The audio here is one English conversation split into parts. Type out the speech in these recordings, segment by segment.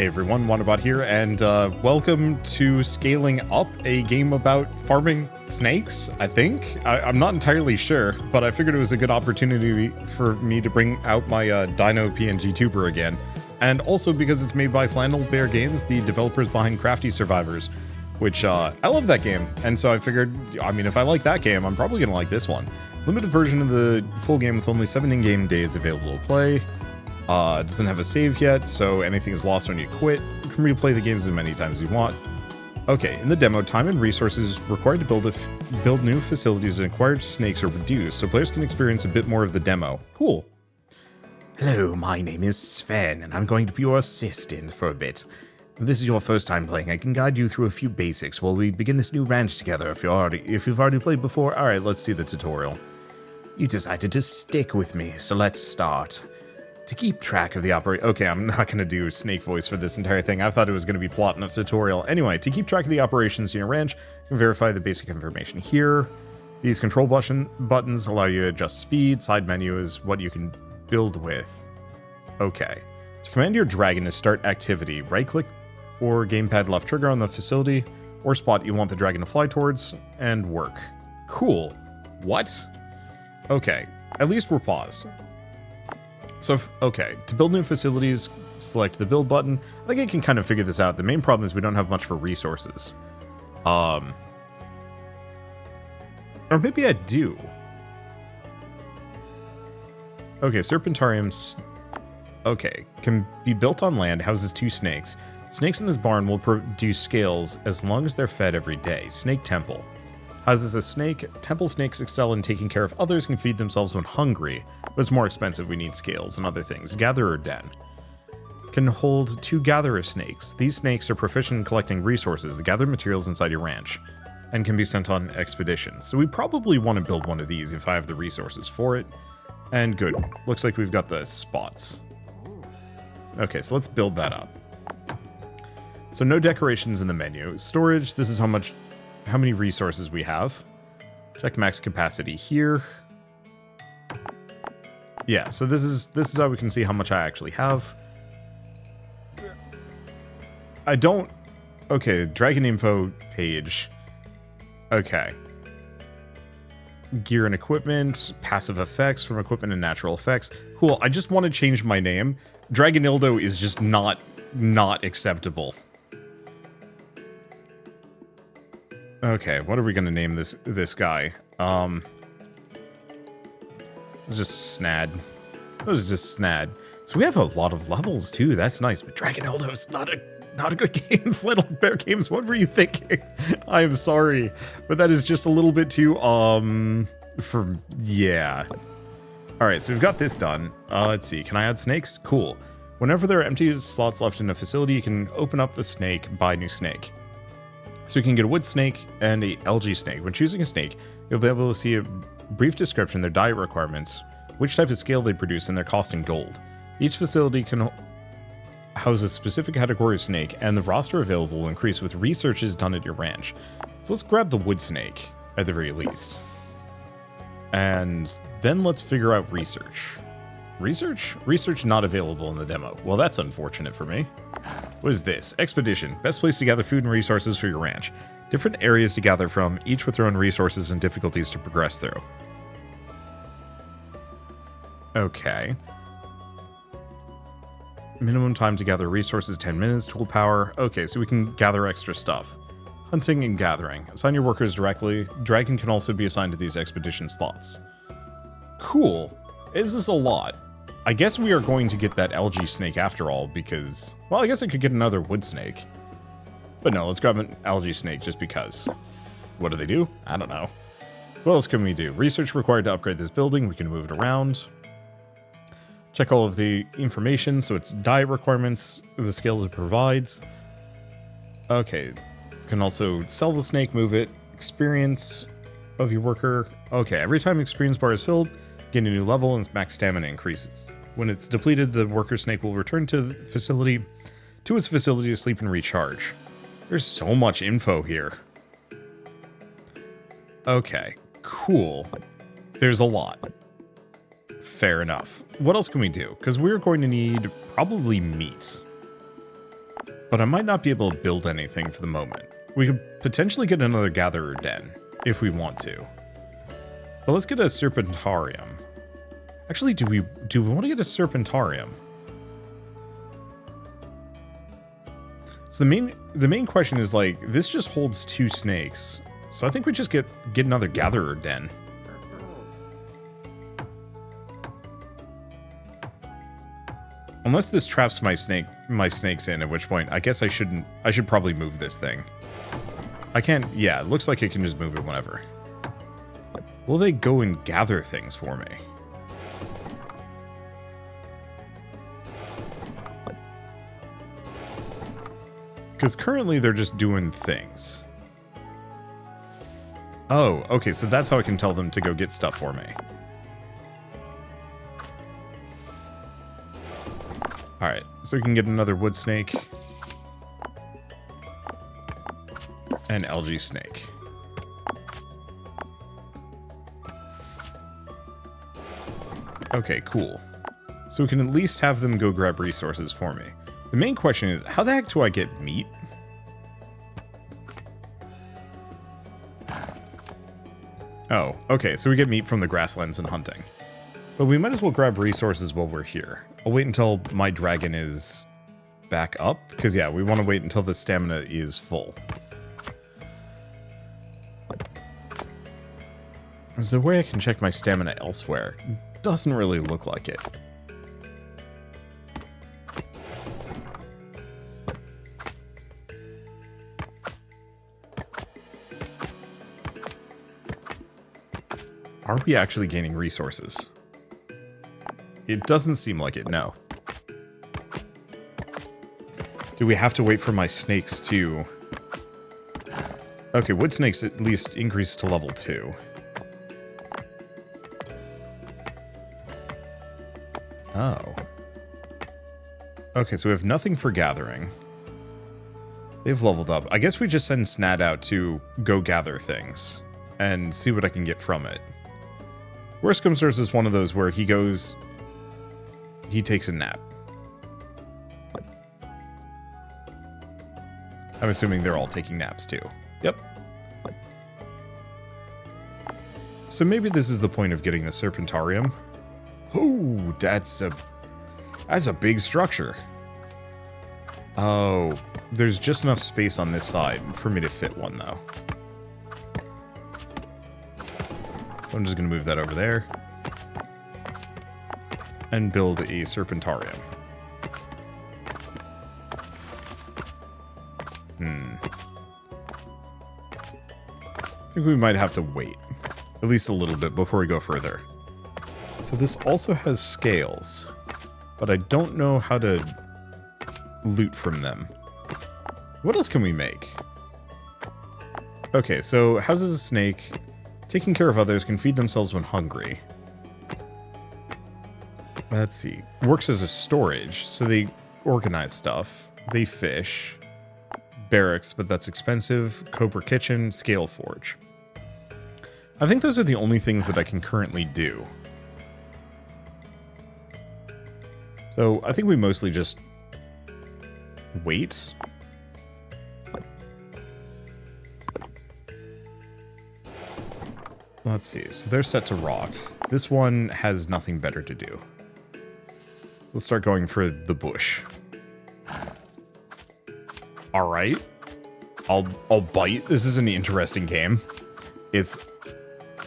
Hey everyone, Wanderbot here, and welcome to Scaling Up, a game about farming snakes, I think? I'm not entirely sure, but I figured it was a good opportunity for me to bring out my Dino PNG tuber again. And also because it's made by Flannel Bear Games, the developers behind Crafty Survivors, which I love that game. And so I figured, I mean, if I like that game, I'm probably going to like this one. Limited version of the full game with only 7 in-game days available to play. It doesn't have a save yet, so anything is lost when you quit. You can replay the games as many times as you want. Okay, in the demo, time and resources required to build new facilities and acquire snakes are reduced, so players can experience a bit more of the demo. Cool. Hello, my name is Sven, and I'm going to be your assistant for a bit. If this is your first time playing, I can guide you through a few basics while we begin this new ranch together. If you've already played before, alright, let's see the tutorial. You decided to stick with me, so let's start. To keep track of the okay, I'm not going to do snake voice for this entire thing. I thought it was going to be plot in a tutorial. Anyway, to keep track of the operations in your ranch, you can verify the basic information here. These control buttons allow you to adjust speed. Side menu is what you can build with. Okay. To command your dragon to start activity, right-click or gamepad left trigger on the facility or spot you want the dragon to fly towards and work. Cool. What? Okay. At least we're paused. So, okay, to build new facilities, select the build button. I think I can kind of figure this out. The main problem is we don't have much for resources. Or maybe I do. Okay, Serpentariums, okay, can be built on land, houses 2 snakes. Snakes in this barn will produce scales as long as they're fed every day. Snake Temple. Houses a snake. Temple snakes excel in taking care of others, can feed themselves when hungry, but it's more expensive. We need scales and other things. Gatherer Den. Can hold 2 gatherer snakes. These snakes are proficient in collecting resources, the gathered materials inside your ranch, and can be sent on expeditions. So we probably want to build one of these if I have the resources for it. And good. Looks like we've got the spots. Okay, so let's build that up. So no decorations in the menu. Storage, this is how many resources we have. Check max capacity here. Yeah, so this is how we can see how much I actually have. I don't... Okay, dragon info page. Okay. Gear and equipment, passive effects from equipment and natural effects. Cool, I just want to change my name. Dragonildo is just not acceptable. Okay, what are we gonna name this guy? It's just Snad. It was just Snad. So we have a lot of levels too. That's nice. But Dragonildo is not a good game. Flannel Bear Games. What were you thinking? I am sorry, but that is just a little bit too yeah. All right, so we've got this done. Let's see. Can I add snakes? Cool. Whenever there are empty slots left in a facility, you can open up the snake, buy new snake. So you can get a wood snake and a algae snake. When choosing a snake, you'll be able to see a brief description, their diet requirements, which type of scale they produce, and their cost in gold. Each facility can house a specific category of snake, and the roster available will increase with researches done at your ranch. So let's grab the wood snake, at the very least. And then let's figure out research. Research? Research not available in the demo. Well, that's unfortunate for me. What is this? Expedition. Best place to gather food and resources for your ranch. Different areas to gather from, each with their own resources and difficulties to progress through. Okay. Minimum time to gather resources, 10 minutes. Tool power. Okay, so we can gather extra stuff. Hunting and gathering. Assign your workers directly. Dragon can also be assigned to these expedition slots. Cool. Is this a lot? I guess we are going to get that algae snake after all, because... Well, I guess I could get another wood snake. But no, let's grab an algae snake just because. What do they do? I don't know. What else can we do? Research required to upgrade this building. We can move it around. Check all of the information, so it's diet requirements, the scales it provides. Okay. Can also sell the snake, move it. Experience of your worker. Okay, every time experience bar is filled, gain a new level and its max stamina increases. When it's depleted, the worker snake will return to its facility to sleep and recharge. There's so much info here. Okay, cool. There's a lot. Fair enough. What else can we do? Because we're going to need probably meat. but I might not be able to build anything for the moment. We could potentially get another gatherer den, if we want to. But let's get a serpentarium. Actually, do we want to get a serpentarium? So the main question is, like, this just holds 2 snakes. So I think we just get another gatherer den. Unless this traps my snakes in, at which point I guess I should probably move this thing. I can't, yeah, it looks like it can just move it whenever. Will they go and gather things for me? Because currently they're just doing things. Oh, okay, so that's how I can tell them to go get stuff for me. Alright, so we can get another wood snake. And algae snake. Okay, cool. So we can at least have them go grab resources for me. The main question is, how the heck do I get meat? Oh, okay, so we get meat from the grasslands and hunting. But we might as well grab resources while we're here. I'll wait until my dragon is back up, because yeah, we want to wait until the stamina is full. Is there a way I can check my stamina elsewhere? Doesn't really look like it. Are we actually gaining resources? It doesn't seem like it, no. Do we have to wait for my snakes to... Okay, wood snakes at least increase to level 2. Oh. Okay, so we have nothing for gathering. They've leveled up. I guess we just send Snad out to go gather things and see what I can get from it. Worst comes to worst is one of those where he goes... He takes a nap. I'm assuming they're all taking naps too. Yep. So maybe this is the point of getting the Serpentarium. Oh, that's a big structure. Oh, there's just enough space on this side for me to fit one though. I'm just gonna move that over there. And build a Serpentarium. I think we might have to wait. At least a little bit before we go further. So this also has scales. But I don't know how to loot from them. What else can we make? Okay, so houses a snake. Taking care of others can feed themselves when hungry. Let's see. Works as a storage, so they organize stuff. They fish. Barracks, but that's expensive. Cobra Kitchen, Scale Forge. I think those are the only things that I can currently do. So I think we mostly just wait. Let's see. So they're set to rock. This one has nothing better to do. So let's start going for the bush. All right. I'll bite. This is an interesting game. It's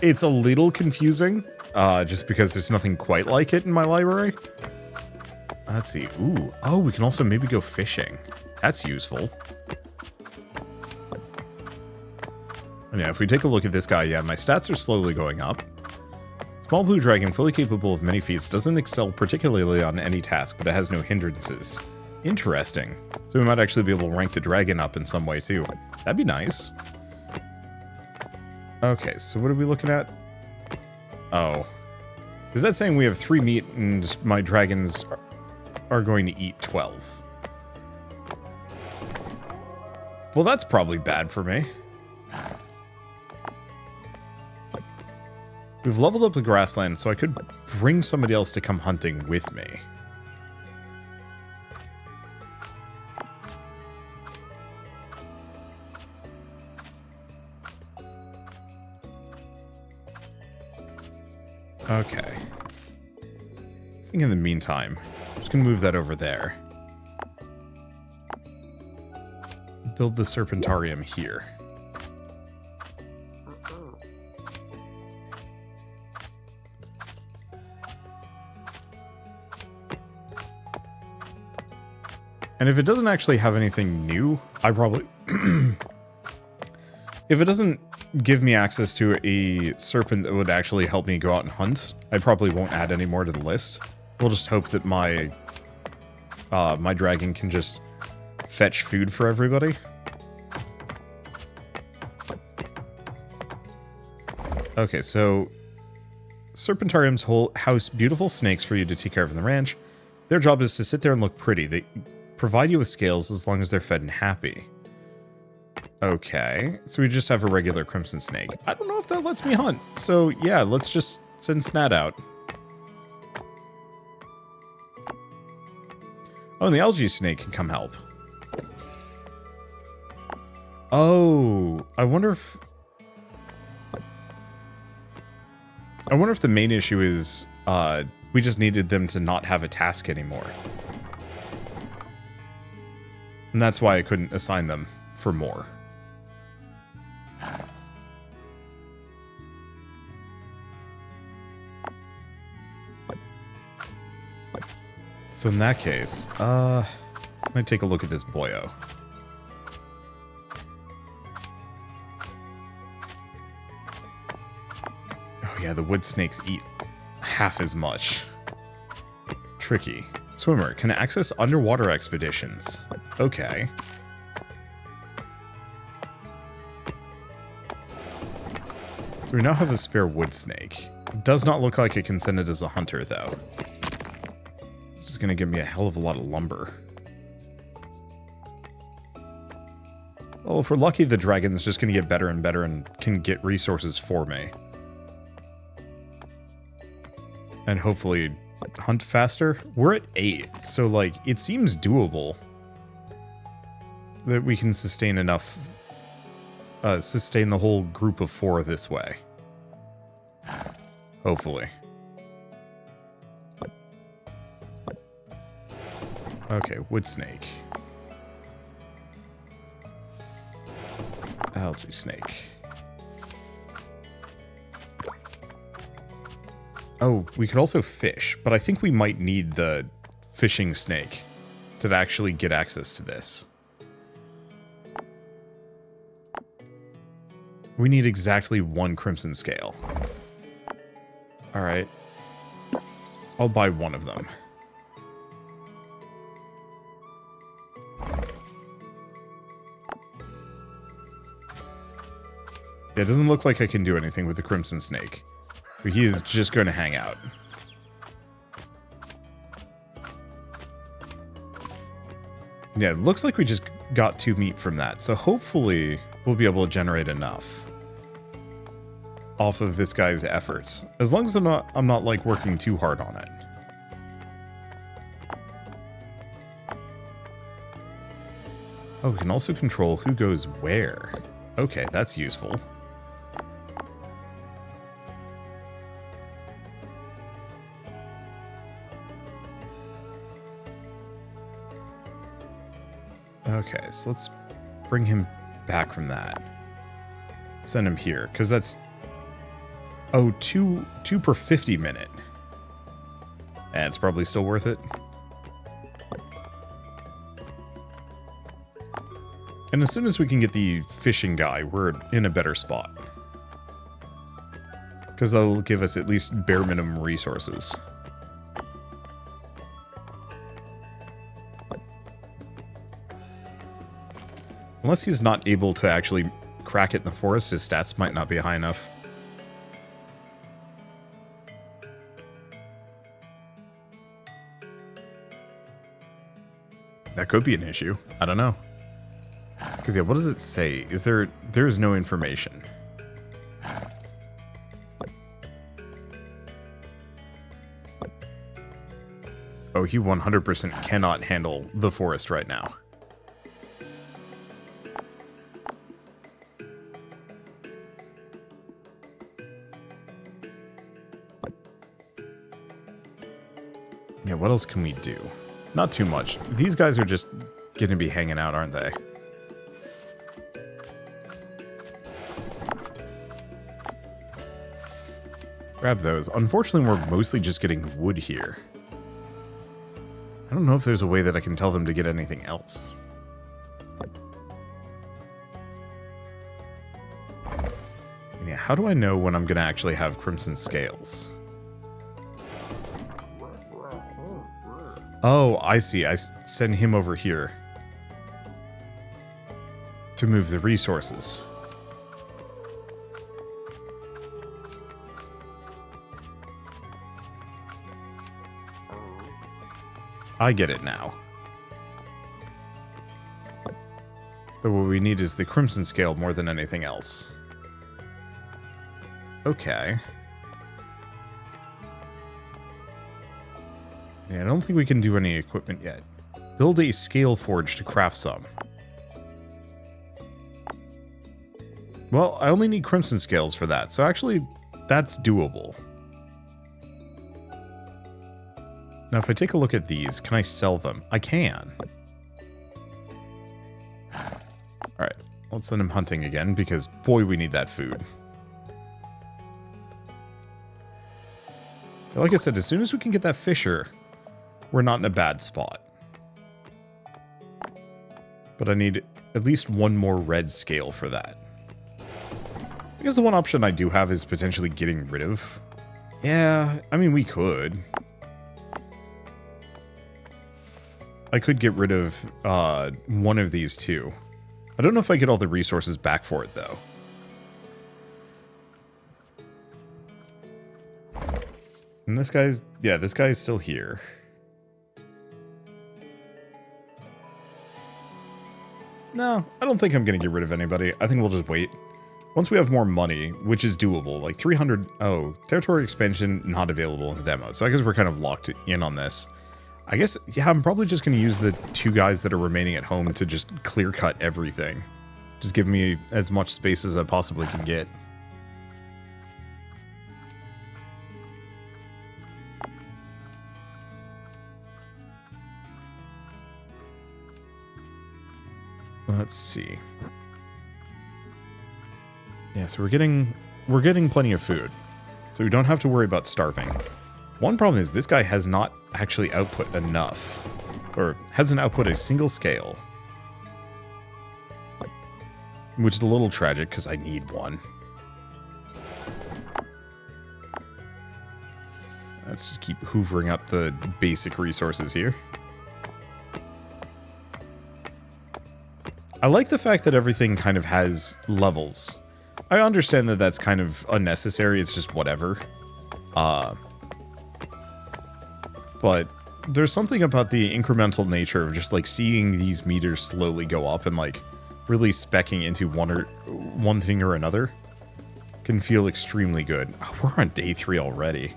a little confusing, just because there's nothing quite like it in my library. Let's see. Ooh. Oh, we can also maybe go fishing. That's useful. And yeah, if we take a look at this guy, yeah, my stats are slowly going up. Small blue dragon, fully capable of many feats, doesn't excel particularly on any task, but it has no hindrances. Interesting. So we might actually be able to rank the dragon up in some way too. That'd be nice. Okay, so what are we looking at? Oh. Is that saying we have 3 meat and my dragons are going to eat 12? Well, that's probably bad for me. We've leveled up the grassland, so I could bring somebody else to come hunting with me. Okay. I think in the meantime, I'm just going to move that over there. Build the Serpentarium here. And if it doesn't actually have anything new, I probably... If it doesn't give me access to a serpent that would actually help me go out and hunt, I probably won't add any more to the list. We'll just hope that my my dragon can just fetch food for everybody. Okay, so Serpentariums house beautiful snakes for you to take care of in the ranch. Their job is to sit there and look pretty. They provide you with scales as long as they're fed and happy. Okay, so we just have a regular crimson snake. I don't know if that lets me hunt. So yeah, let's just send Snat out. Oh, and the algae snake can come help. Oh, I wonder if the main issue is we just needed them to not have a task anymore. And that's why I couldn't assign them for more. So in that case, let me take a look at this boyo. Oh yeah, the wood snakes eat half as much. Tricky. Swimmer can access underwater expeditions. Okay. So we now have a spare wood snake. Does not look like it can send it as a hunter though. This is gonna give me a hell of a lot of lumber. Well, if we're lucky, the dragon's just gonna get better and better and can get resources for me. And hopefully hunt faster. We're at 8, so like, it seems doable that we can sustain enough, sustain the whole group of 4 this way. Hopefully. Okay, wood snake. Algae snake. Oh, we could also fish, but I think we might need the fishing snake to actually get access to this. We need exactly 1 crimson scale. Alright. I'll buy 1 of them. Yeah, it doesn't look like I can do anything with the crimson snake. So he is just going to hang out. Yeah, it looks like we just got 2 meat from that. So hopefully we'll be able to generate enough off of this guy's efforts. As long as I'm not like working too hard on it. Oh, we can also control who goes where. Okay, that's useful. Okay, so let's bring him back from that. Send him here, because that's... Oh, two per 50 minute. And it's probably still worth it. And as soon as we can get the fishing guy, we're in a better spot. Because that'll give us at least bare minimum resources. Unless he's not able to actually crack it in the forest, his stats might not be high enough. That could be an issue. I don't know. Because, yeah, what does it say? There's no information. Oh, he 100% cannot handle the forest right now. Yeah, what else can we do? Not too much. These guys are just going to be hanging out, aren't they? Grab those. Unfortunately, we're mostly just getting wood here. I don't know if there's a way that I can tell them to get anything else. And yeah, how do I know when I'm going to actually have crimson scales? Oh, I see. I send him over here to move the resources. I get it now. So what we need is the crimson scale more than anything else. Okay. Yeah, I don't think we can do any equipment yet. Build a scale forge to craft some. Well, I only need crimson scales for that, so actually, that's doable. Now, if I take a look at these, can I sell them? I can. Alright, let's send him hunting again, because, boy, we need that food. Like I said, as soon as we can get that fisher, we're not in a bad spot. But I need at least one more red scale for that. Because the one option I do have is potentially getting rid of. Yeah, I mean, we could. I could get rid of one of these two. I don't know if I get all the resources back for it, though. And this guy's... yeah, this guy's still here. No, I don't think I'm going to get rid of anybody. I think we'll just wait. Once we have more money, which is doable, like 300... oh, territory expansion not available in the demo. So I guess we're kind of locked in on this. I guess, yeah, I'm probably just going to use the two guys that are remaining at home to just clear cut everything. Just give me as much space as I possibly can get. Let's see. Yeah, so we're getting plenty of food. So we don't have to worry about starving. One problem is this guy has not actually output enough. Or hasn't output a single scale. Which is a little tragic because I need one. Let's just keep hoovering up the basic resources here. I like the fact that everything kind of has levels. I understand that that's kind of unnecessary, it's just whatever. But there's something about the incremental nature of just like seeing these meters slowly go up and like really speccing into one thing or another can feel extremely good. Oh, we're on day 3 already.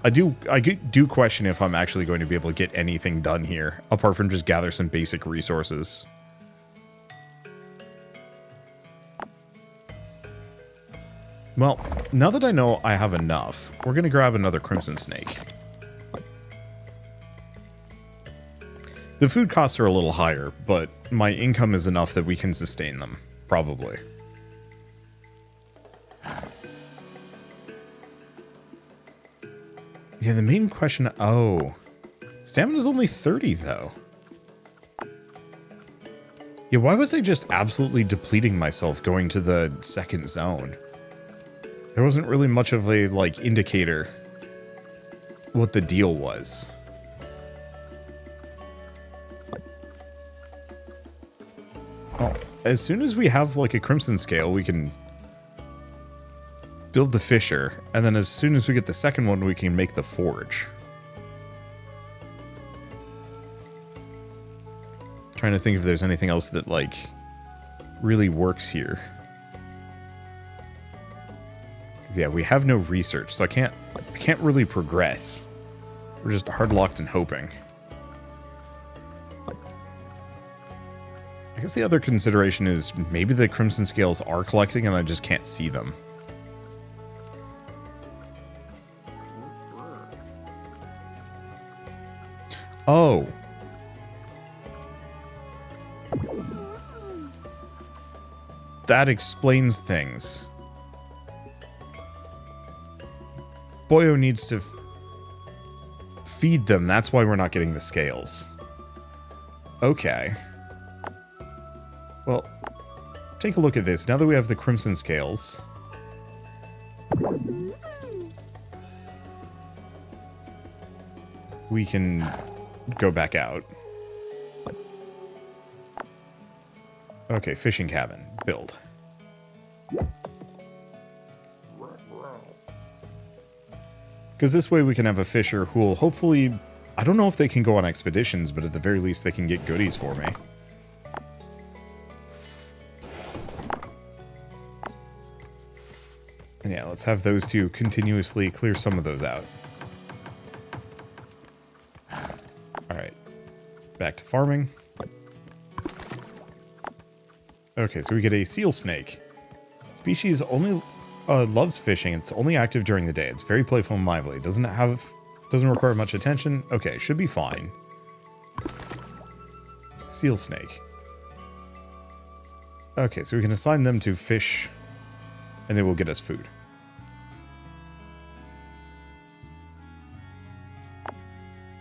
I do question if I'm actually going to be able to get anything done here, apart from just gather some basic resources. Well, now that I know I have enough, we're going to grab another crimson snake. The food costs are a little higher, but my income is enough that we can sustain them, probably. Yeah, the main question... oh. Stamina's only 30, though. Yeah, why was I just absolutely depleting myself going to the second zone? There wasn't really much of a, like, indicator what the deal was. Well, as soon as we have, like, a crimson scale, we can build the fisher, and then as soon as we get the second one, we can make the forge. Trying to think if there's anything else that, like, really works here. Yeah, we have no research, so I can't really progress. We're just hard-locked and hoping. I guess the other consideration is maybe the crimson scales are collecting and I just can't see them. Oh. That explains things. Boyo needs to feed them. That's why we're not getting the scales. Okay. Well, take a look at this. Now that we have the crimson scales, we can go back out. Okay, fishing cabin. Build. Because this way we can have a fisher who will hopefully... I don't know if they can go on expeditions, but at the very least they can get goodies for me. And yeah, let's have those two continuously clear some of those out. Alright. Back to farming. Okay, so we get a seal snake. Species only loves fishing. It's only active during the day. It's very playful and lively. Doesn't require much attention. Okay, should be fine. Seal snake. Okay, so we can assign them to fish, and they will get us food.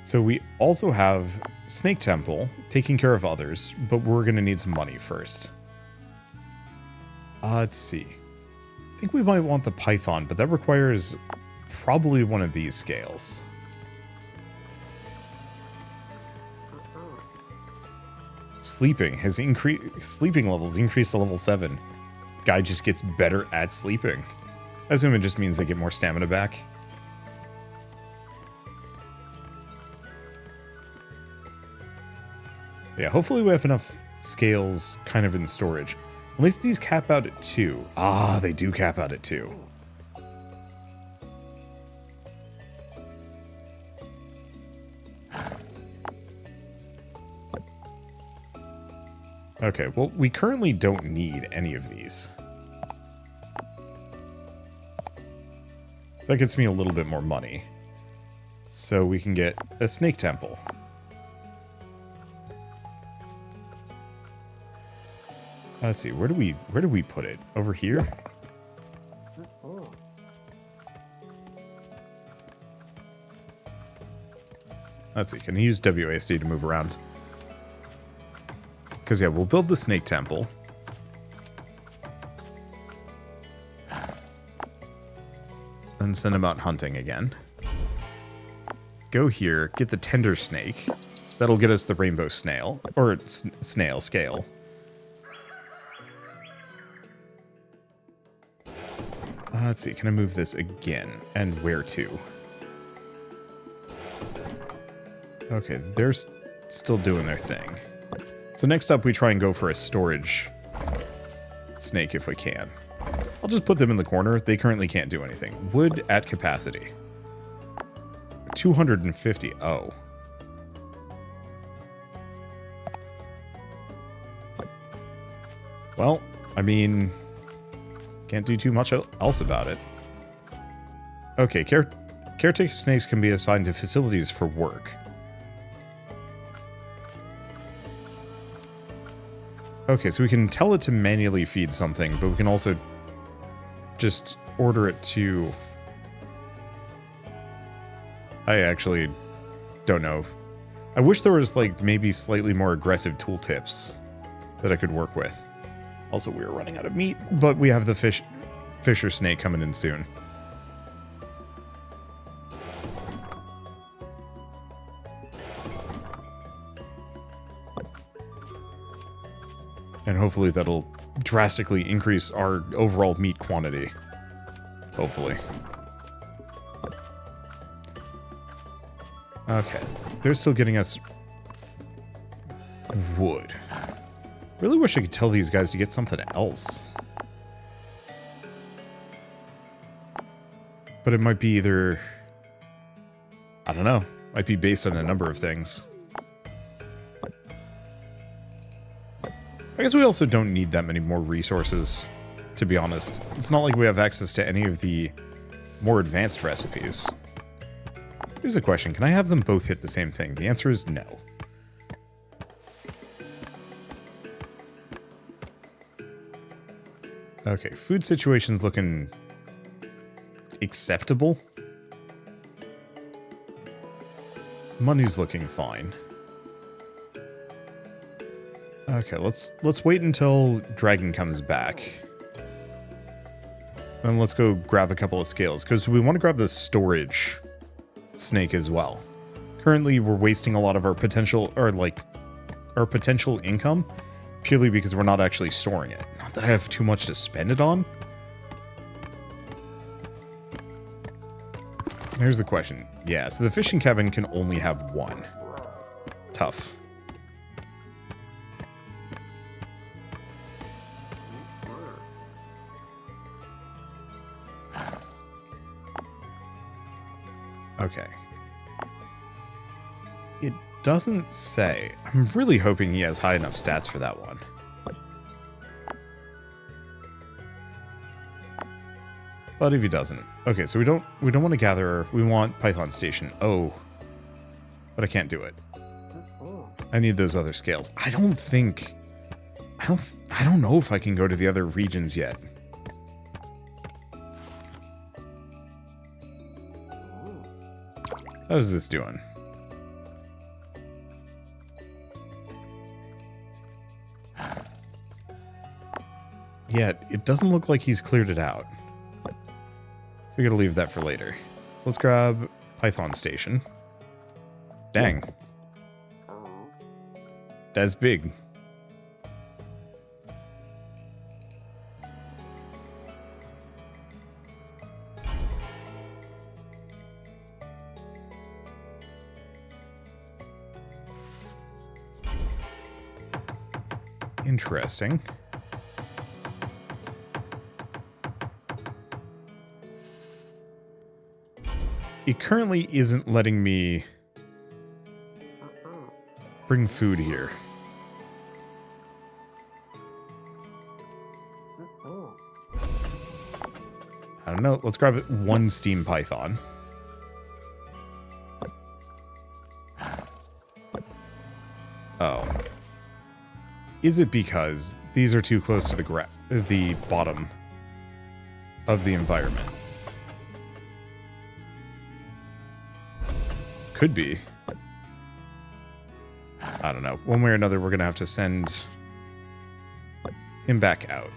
So we also have Snake Temple, taking care of others, but we're going to need some money first. Let's see. I think we might want the python, but that requires probably one of these scales. Sleeping has increased. Sleeping levels increased to level 7. Guy just gets better at sleeping. I assume it just means they get more stamina back. Yeah, hopefully we have enough scales kind of in storage. At least these cap out at 2. Ah, they do cap out at 2. Okay, well, we currently don't need any of these. So that gets me a little bit more money. So we can get a snake temple. Let's see, where do we put it? Over here? Let's see, can I use WASD to move around? Because, yeah, we'll build the snake temple. Then send him out hunting again. Go here, get the tender snake. That'll get us the rainbow snail. Or snail scale. Let's see, can I move this again? And where to? Okay, they're still doing their thing. So next up, we try and go for a storage snake if we can. I'll just put them in the corner. They currently can't do anything. Wood at capacity. 250. Oh. Well, I mean, can't do too much else about it. Okay, caretaker snakes can be assigned to facilities for work. Okay, so we can tell it to manually feed something, but we can also just order it to... I actually don't know. I wish there was, like, maybe slightly more aggressive tooltips that I could work with. Also, we are running out of meat, but we have the fisher snake coming in soon. And hopefully that'll drastically increase our overall meat quantity. Hopefully. Okay. They're still getting us wood. Really wish I could tell these guys to get something else. But it might be either... I don't know. Might be based on a number of things. I guess we also don't need that many more resources, to be honest. It's not like we have access to any of the more advanced recipes. Here's a question. Can I have them both hit the same thing? The answer is no. Okay, food situation's looking acceptable. Money's looking fine. Okay, let's wait until Dragon comes back. Then let's go grab a couple of scales, because we want to grab the storage snake as well. Currently, we're wasting a lot of our potential, or like, our potential income, purely because we're not actually storing it. Not that I have too much to spend it on. Here's the question. Yeah, so the fishing cabin can only have one. Tough. Okay. It doesn't say. I'm really hoping he has high enough stats for that one. But if he doesn't. Okay, so we don't want to gather. We want Python Station. Oh. But I can't do it. I need those other scales. I don't know if I can go to the other regions yet. How's this doing? Yeah, it doesn't look like he's cleared it out. So we gotta leave that for later. So let's grab Python Station. Dang. That's big. Interesting. It currently isn't letting me bring food here. I don't know. Let's grab one steam python. Oh. Is it because these are too close to the bottom of the environment? Could be. I don't know. One way or another, we're going to have to send him back out.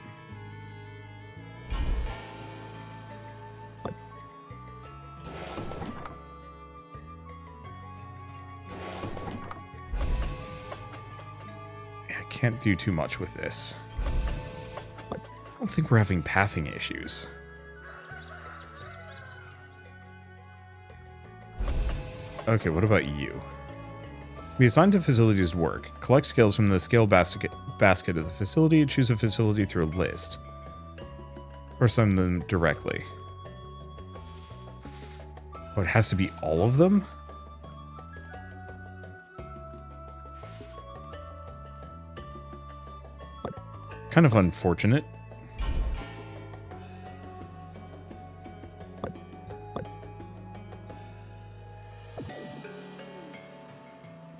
Can't do too much with this. I don't think we're having pathing issues. Okay, what about you? Be assigned to facilities work. Collect scales from the scale basket of the facility. Choose a facility through a list. Or send them directly. Oh, it has to be all of them? Kind of unfortunate.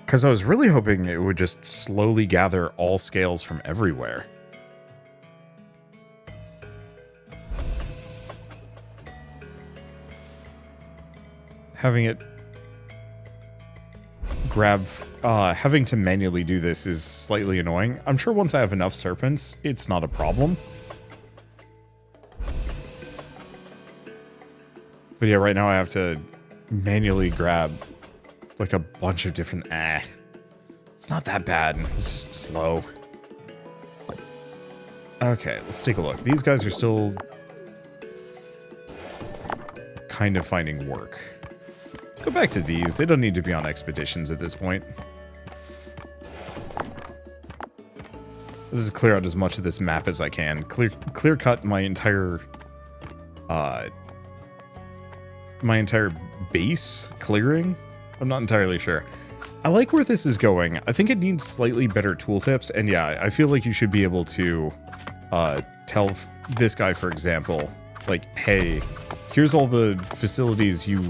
Because I was really hoping it would just slowly gather all scales from everywhere. Having it grab, having to manually do this is slightly annoying. I'm sure once I have enough serpents, it's not a problem. But yeah, right now I have to manually grab like a bunch of different, it's not that bad. It's just slow. Okay, let's take a look. These guys are still kind of finding work. Go back to these. They don't need to be on expeditions at this point. This is clear out as much of this map as I can. Clear cut my entire base clearing. I'm not entirely sure. I like where this is going. I think it needs slightly better tooltips, and yeah, I feel like you should be able to tell this guy, for example, like, hey, here's all the facilities you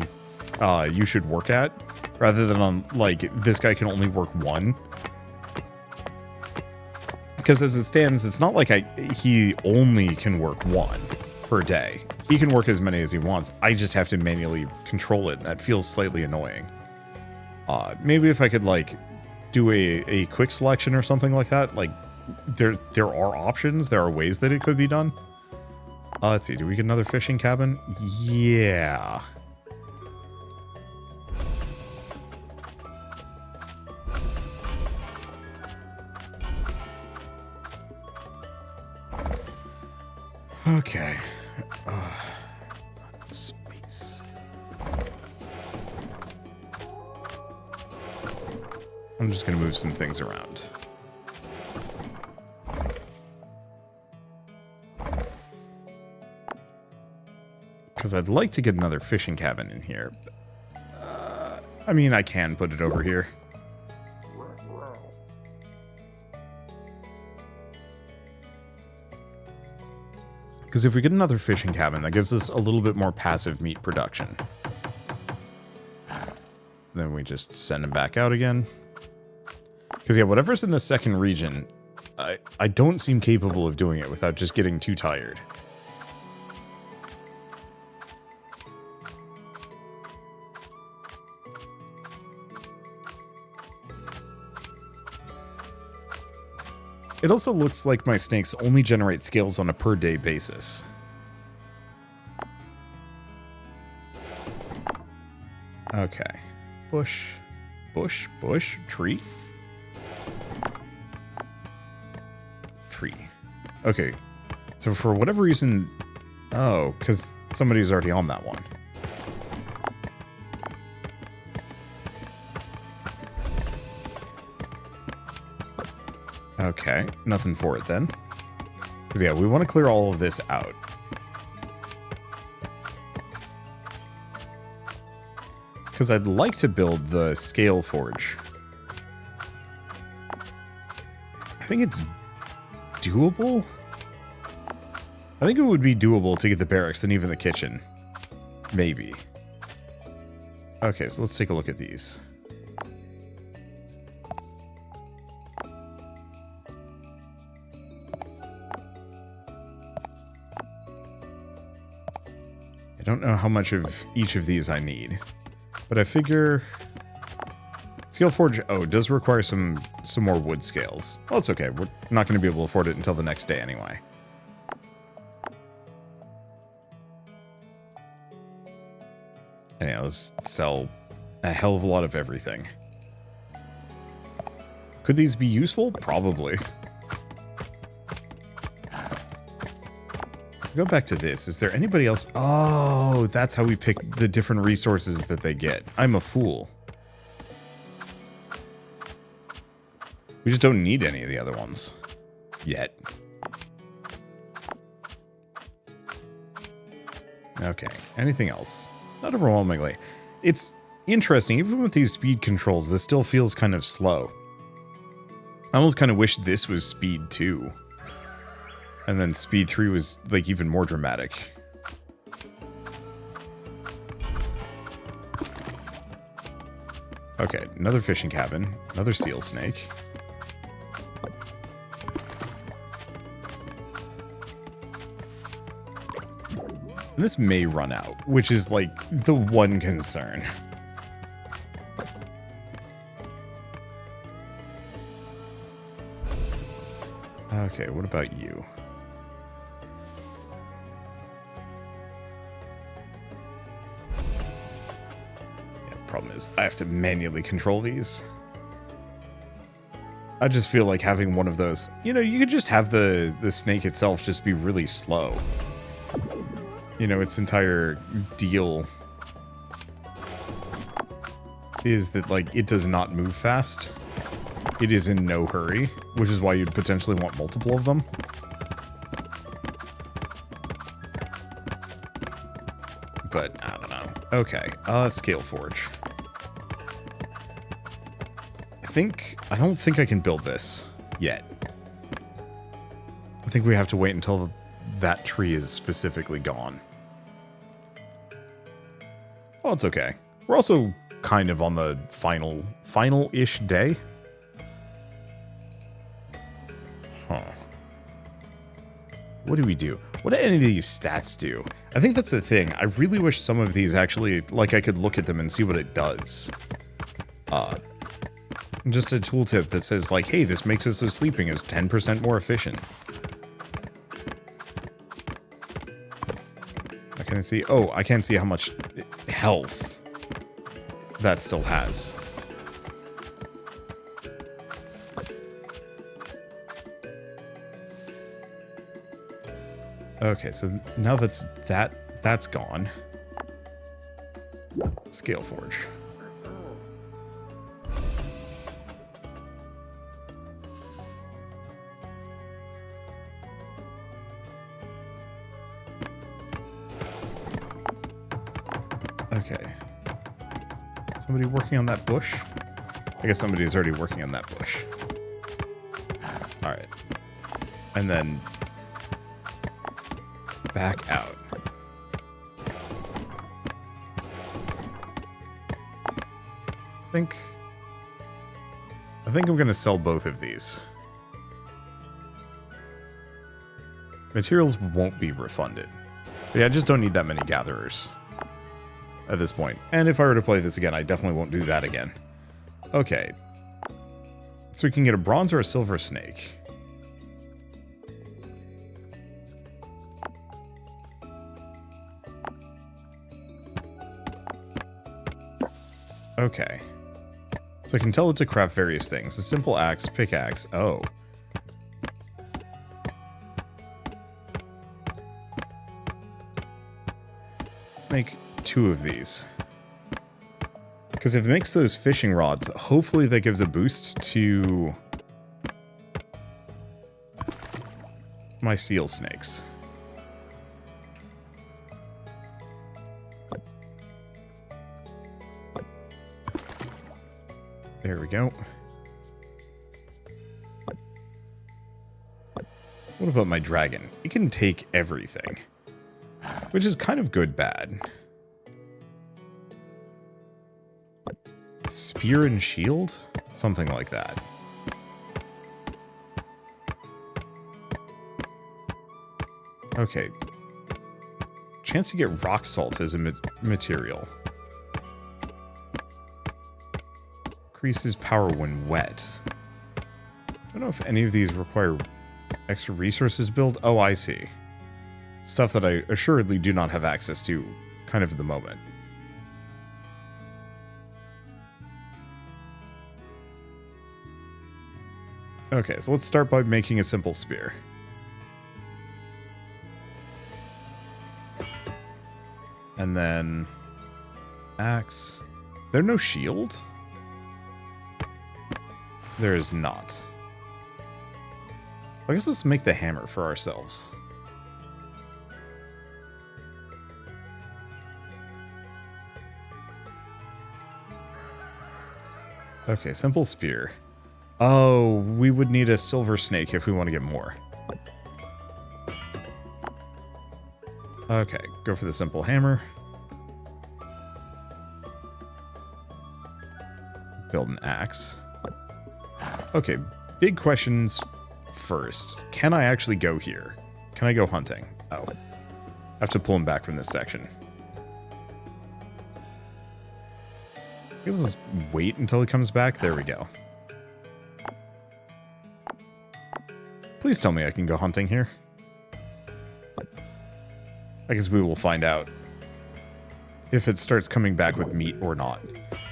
you should work at, rather than on, like, this guy can only work one. Because as it stands, it's not like he only can work one per day. He can work as many as he wants. I just have to manually control it. That feels slightly annoying. Maybe if I could, like, do a quick selection or something like that. Like, there are options. There are ways that it could be done. Let's see. Do we get another fishing cabin? Yeah. Okay. Space. I'm just going to move some things around. Because I'd like to get another fishing cabin in here. I mean, I can put it over here. Because if we get another fishing cabin, that gives us a little bit more passive meat production. Then we just send them back out again. Because, yeah, whatever's in the second region, I don't seem capable of doing it without just getting too tired. It also looks like my snakes only generate scales on a per day basis. Okay. Bush, bush, bush, tree. Tree. Okay. So for whatever reason... Oh, because somebody's already on that one. Okay, nothing for it then. Because, yeah, we want to clear all of this out. Because I'd like to build the scale forge. I think it's doable? I think it would be doable to get the barracks and even the kitchen. Maybe. Okay, so let's take a look at these. I don't know how much of each of these I need, but I figure Scale Forge, oh, it does require some more wood scales. Well, it's okay. We're not going to be able to afford it until the next day anyway. Anyhow, let's sell a hell of a lot of everything. Could these be useful? Probably. Go back to this. Is there anybody else? Oh, that's how we pick the different resources that they get. I'm a fool. We just don't need any of the other ones. Yet. Okay. Anything else? Not overwhelmingly. It's interesting. Even with these speed controls, this still feels kind of slow. I almost kind of wish this was speed 2. And then speed 3 was, like, even more dramatic. Okay, another fishing cabin. Another seal snake. And this may run out, which is, like, the one concern. Okay, what about you? Problem is, I have to manually control these. I just feel like having one of those... You know, you could just have the snake itself just be really slow. You know, its entire deal is that, like, it does not move fast. It is in no hurry, which is why you'd potentially want multiple of them. But, I don't know. Okay, Scale Forge. I don't think I can build this yet. I think we have to wait until that tree is specifically gone. Oh, it's okay. We're also kind of on the final-ish day. Huh. What do we do? What do any of these stats do? I think that's the thing. I really wish some of these actually, like, I could look at them and see what it does. Just a tooltip that says, like, hey, this makes it so sleeping is 10% more efficient. I can't see. Oh, I can't see how much health that still has. Okay, so now that's gone. Scale Forge. Okay. Somebody working on that bush? I guess somebody's already working on that bush. Alright. And then back out. I think I'm gonna sell both of these. Materials won't be refunded. But yeah, I just don't need that many gatherers at this point. And if I were to play this again, I definitely won't do that again. Okay. So we can get a bronze or a silver snake. Okay. So I can tell it to craft various things. A simple axe, pickaxe. Oh. Let's make 2 of these. Because if it makes those fishing rods, hopefully that gives a boost to my seal snakes. There we go. What about my dragon? It can take everything. Which is kind of good bad. Spear and shield? Something like that. Okay. Chance to get rock salt as a material. Increases power when wet. Don't know if any of these require extra resources build. Oh, I see. Stuff that I assuredly do not have access to, kind of at the moment. Okay, so let's start by making a simple spear. And then axe. Is there no shield? There is not. I guess let's make the hammer for ourselves. Okay, simple spear. Oh, we would need a silver snake if we want to get more. Okay, go for the simple hammer. Build an axe. Okay, big questions first. Can I actually go here? Can I go hunting? Oh. I have to pull him back from this section. I guess let's wait until he comes back. There we go. Please tell me I can go hunting here. I guess we will find out if it starts coming back with meat or not.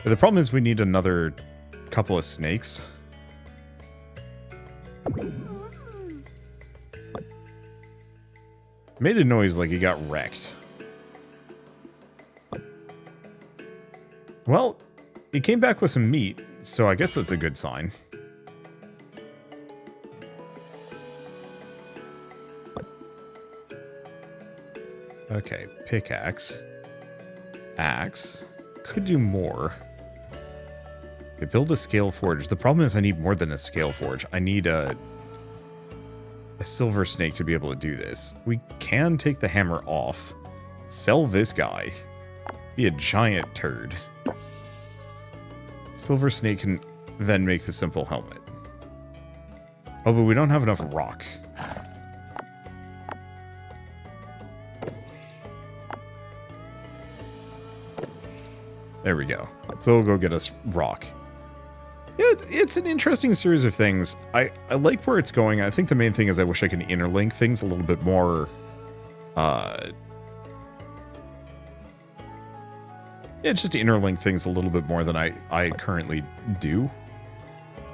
But the problem is we need another couple of snakes. Made a noise like he got wrecked. Well, he came back with some meat, so I guess that's a good sign. Okay, pickaxe. Axe. Could do more. Okay, build a scale forge. The problem is I need more than a scale forge. I need a silver snake to be able to do this. We can take the hammer off. Sell this guy. Be a giant turd. Silver snake can then make the simple helmet. Oh, but we don't have enough rock. There we go. So we'll go get us rock. Yeah, it's an interesting series of things. I like where it's going. I think the main thing is I wish I could interlink things a little bit more. Yeah, just interlink things a little bit more than I currently do.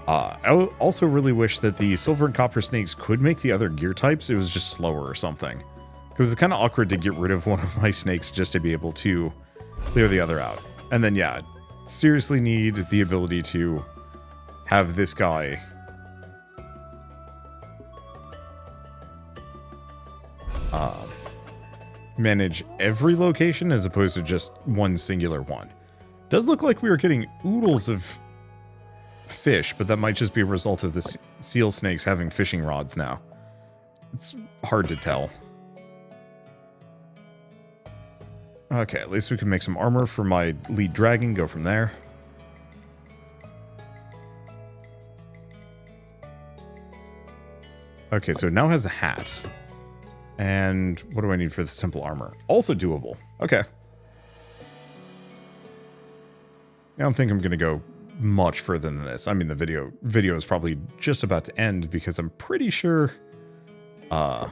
I also really wish that the silver and copper snakes could make the other gear types. It was just slower or something. Because it's kind of awkward to get rid of one of my snakes just to be able to clear the other out. And then, yeah, seriously need the ability to have this guy manage every location as opposed to just one singular one. Does look like we are getting oodles of fish, but that might just be a result of the seal snakes having fishing rods now. It's hard to tell. Okay, at least we can make some armor for my lead dragon, go from there. Okay, so it now has a hat. And what do I need for the simple armor? Also doable. Okay. I don't think I'm going to go much further than this. I mean, the video is probably just about to end because I'm pretty sure... let's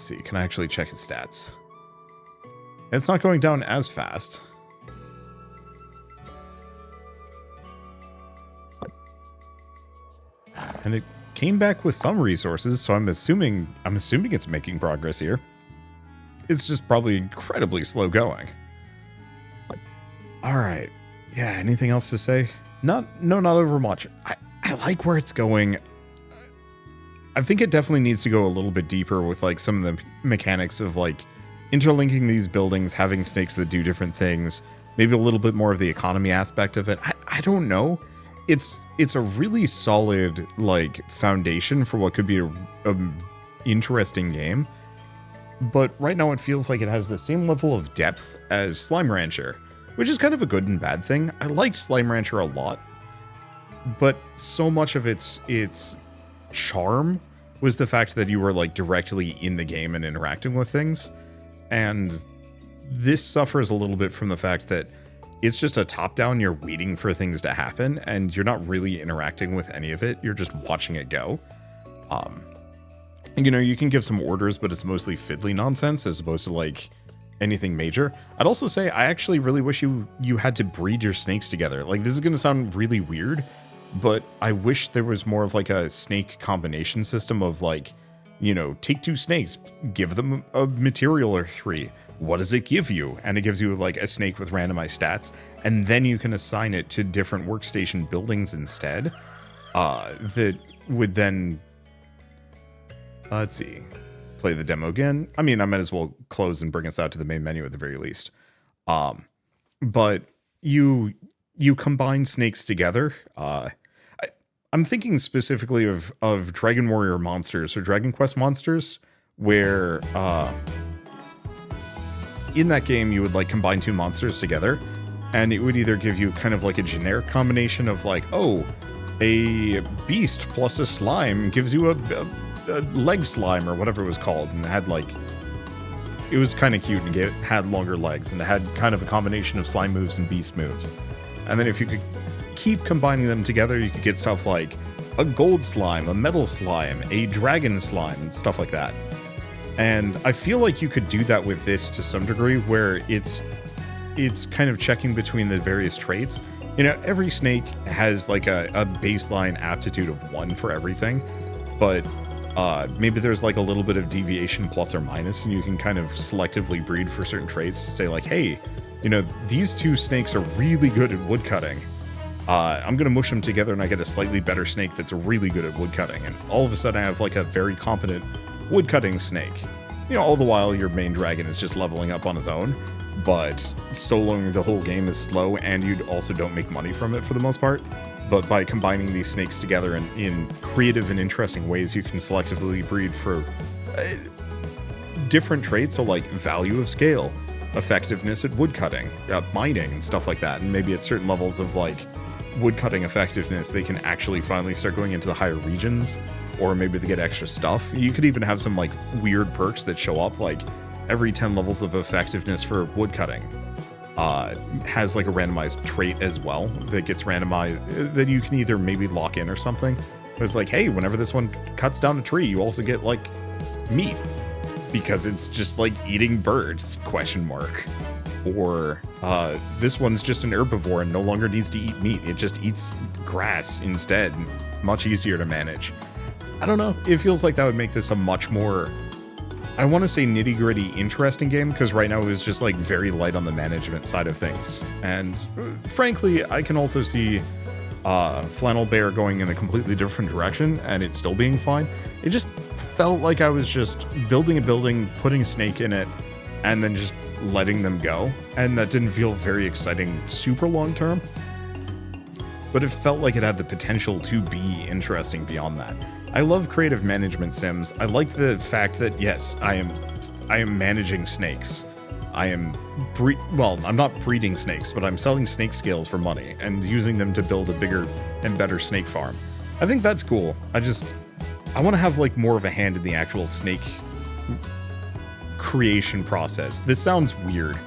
see, can I actually check his stats? It's not going down as fast. And it came back with some resources, so I'm assuming it's making progress here. It's just probably incredibly slow going. All right. Yeah, anything else to say? No, not over much. I like where it's going. I think it definitely needs to go a little bit deeper with like some of the mechanics of like interlinking these buildings, having snakes that do different things, maybe a little bit more of the economy aspect of it. I don't know. It's a really solid like foundation for what could be a interesting game. But right now it feels like it has the same level of depth as Slime Rancher, which is kind of a good and bad thing. I liked Slime Rancher a lot, but so much of its charm was the fact that you were like directly in the game and interacting with things. And this suffers a little bit from the fact that it's just a top-down, you're waiting for things to happen, and you're not really interacting with any of it, you're just watching it go. You know, you can give some orders, but it's mostly fiddly nonsense as opposed to like anything major. I'd also say I actually really wish you had to breed your snakes together. Like, this is gonna sound really weird, but I wish there was more of like a snake combination system of like, you know, take two snakes, give them a material or three. What does it give you? And it gives you like a snake with randomized stats, and then you can assign it to different workstation buildings instead. That would then, let's see, play the demo again. I mean, I might as well close and bring us out to the main menu at the very least. But you combine snakes together. I'm thinking specifically of Dragon Warrior monsters or Dragon Quest monsters, where in that game you would like combine two monsters together, and it would either give you kind of like a generic combination of like, oh, a beast plus a slime gives you a leg slime or whatever it was called, and it had like, it was kind of cute and it had longer legs, and it had kind of a combination of slime moves and beast moves. And then if you could keep combining them together, you could get stuff like a gold slime, a metal slime, a dragon slime, and stuff like that. And I feel like you could do that with this to some degree, where it's kind of checking between the various traits. You know, every snake has like a baseline aptitude of 1 for everything, but maybe there's like a little bit of deviation plus or minus, and you can kind of selectively breed for certain traits to say like, hey, you know, these two snakes are really good at woodcutting. I'm gonna mush them together and I get a slightly better snake that's really good at woodcutting, and all of a sudden I have like a very competent woodcutting snake. You know, all the while your main dragon is just leveling up on his own, but soloing the whole game is slow, and you also don't make money from it for the most part. But by combining these snakes together in creative and interesting ways, you can selectively breed for different traits, so like value of scale, effectiveness at woodcutting, mining, and stuff like that. And maybe at certain levels of like woodcutting effectiveness, they can actually finally start going into the higher regions, or maybe they get extra stuff. You could even have some like weird perks that show up, like every 10 levels of effectiveness for woodcutting has like a randomized trait as well that gets randomized that you can either maybe lock in or something. It's like, hey, whenever this one cuts down a tree, you also get like meat because it's just like eating birds, ? Or this one's just an herbivore and no longer needs to eat meat. It just eats grass instead. Much easier to manage. I don't know. It feels like that would make this a much more, I want to say, nitty-gritty, interesting game, because right now it was just like very light on the management side of things. And frankly, I can also see Flannel Bear going in a completely different direction and it still being fine. It just felt like I was just building a building, putting a snake in it, and then just letting them go. And that didn't feel very exciting super long term. But it felt like it had the potential to be interesting beyond that. I love creative management sims. I like the fact that, yes, I am managing snakes. I'm not breeding snakes, but I'm selling snake scales for money and using them to build a bigger and better snake farm. I think that's cool. I want to have like more of a hand in the actual snake creation process. This sounds weird.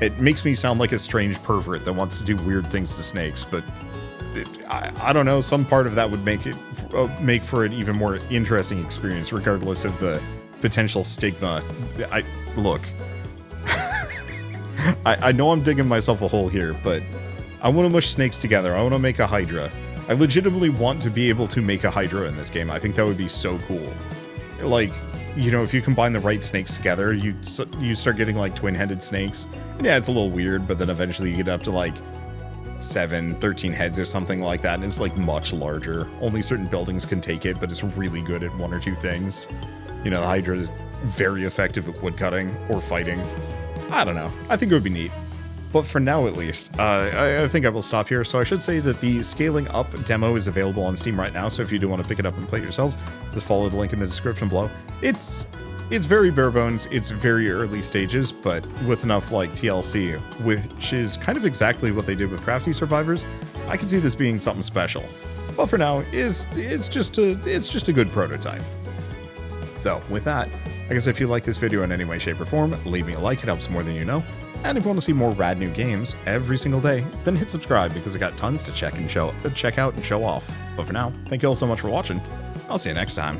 It makes me sound like a strange pervert that wants to do weird things to snakes, but I don't know, some part of that would make for an even more interesting experience, regardless of the potential stigma. Look, I know I'm digging myself a hole here, but I want to mush snakes together. I want to make a Hydra. I legitimately want to be able to make a Hydra in this game. I think that would be so cool. Like, you know, if you combine the right snakes together, you start getting like twin-headed snakes. And yeah, it's a little weird, but then eventually you get up to like 13 heads or something like that, and it's like much larger. Only certain buildings can take it, but it's really good at one or two things. You know, the Hydra is very effective at woodcutting or fighting. I don't know. I think it would be neat. But for now, at least, I think I will stop here. So I should say that the Scaling Up demo is available on Steam right now, so if you do want to pick it up and play it yourselves, just follow the link in the description below. It's very bare bones, it's very early stages, but with enough like TLC, which is kind of exactly what they did with Crafty Survivors, I can see this being something special. But for now, it's just a good prototype. So with that, I guess if you like this video in any way, shape, or form, leave me a like, it helps more than you know. And if you want to see more rad new games every single day, then hit subscribe because I got tons to check out and show off. But for now, thank you all so much for watching. I'll see you next time.